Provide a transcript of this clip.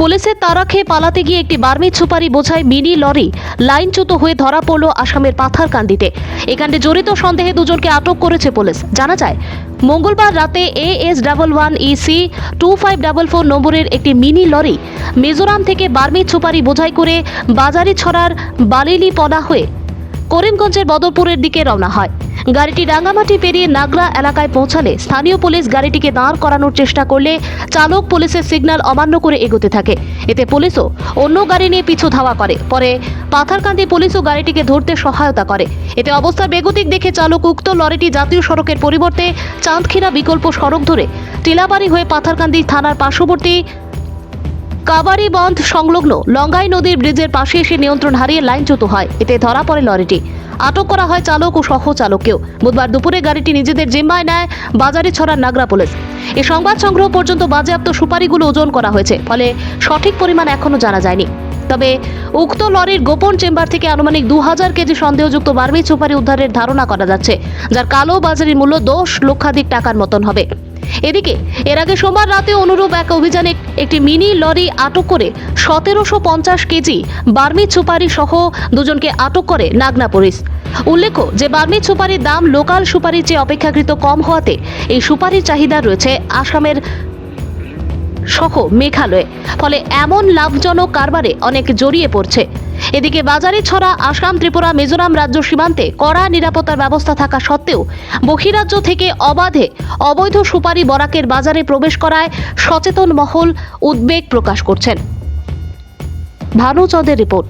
পুলিশের তাড়া খেয়ে পালাতে গিয়ে একটি বার্মিজ সুপারি বোঝাই মিনি লরি লাইনচ্যুত হয়ে ধরা পড়ল আসামের পাথারকান্দিতে। এ কাণ্ডে জড়িত সন্দেহে দুজনকে আটক করেছে পুলিশ। জানা যায়, মঙ্গলবার রাতে AS11EC 2544 নম্বরের একটি মিনি লরি মিজোরাম থেকে বার্মিজ সুপারি বোঝাই করে বাজারিছড়ার বালিলিপনা হয়ে করিমগঞ্জের বদরপুরের দিকে রওনা হয়। গাড়িটি রাঙ্গামাটি পেরিয়ে নাগরা এলাকায় পৌঁছালে স্থানীয় পুলিশ গাড়িটিকে দাঁড় করানোর চেষ্টা করলে চালক পুলিশের সিগন্যাল অমান্য করে এগোতে থাকে। এতে পুলিশও অন্য গাড়ি নিয়ে পিছু ধাওয়া করে। পরে পাথারকান্দি পুলিশও গাড়িটিকে ধরতে সহায়তা করে। এতে অবস্থা বেগতিক দেখে চালক উক্ত লরিটি জাতীয় সড়কের পরিবর্তে চাঁদখিরা বিকল্প সড়ক ধরে টিলাবাড়ি হয়ে পাথারকান্দি থানার পার্শ্ববর্তী কাবারিবন্ধ সংলগ্ন লঙ্গাই নদীর ব্রিজের পাশে এসে নিয়ন্ত্রণ হারিয়ে লাইনচ্যুত হয়। এতে ধরা পড়ে লরিটি। আটক করা হয় চালক ও সহ চালককেও। বুধবার দুপুরে গাড়িটি নিজেদের জিম্মায় নেয় বাজারিছড়ার নাগরা পুলিশ। এই সংবাদ সংগ্রহ পর্যন্ত বাজেয়াপ্ত সুপারিগুলো ওজন করা হয়েছে, ফলে সঠিক পরিমাণ এখনো জানা যায়নি। তবে উক্ত লরির গোপন চেম্বার থেকে আনুমানিক 2000 কেজি সন্দেহযুক্ত বার্মিজ সুপারি উদ্ধারের ধারণা করা যাচ্ছে, যার কালো বাজারের মূল্য 10 লক্ষাধিক টাকার মতন হবে। এদিকে এর আগে সোমবার রাতে অনুরূপ এক অভিযানে একটি মিনি লরি আটক করে 1750 কেজি বার্মিজ সুপারি সহ দুজনকে আটক করে নাগনা পুলিশ। উল্লেখ্য যে বার্মিজ সুপারির দাম লোকাল সুপারির চেয়ে অপেক্ষাকৃত কম হওয়াতে এই সুপারির চাহিদা রয়েছে আসামের সহ মেঘালয়ে, ফলে এমন লাভজনক কারবারে অনেক জড়িয়ে পড়ছে। এদিকে বাজারিছড়া আসাম, ত্রিপুরা, মিজোরাম রাজ্য সীমান্তে কড়া নিরাপত্তার ব্যবস্থা থাকা সত্ত্বেও বহিরাজ্য থেকে অবাধে অবৈধ সুপারি বরাকের বাজারে প্রবেশ করায় সচেতন মহল উদ্বেগ প্রকাশ করছেন। ভানুচন্দ্রের রিপোর্ট।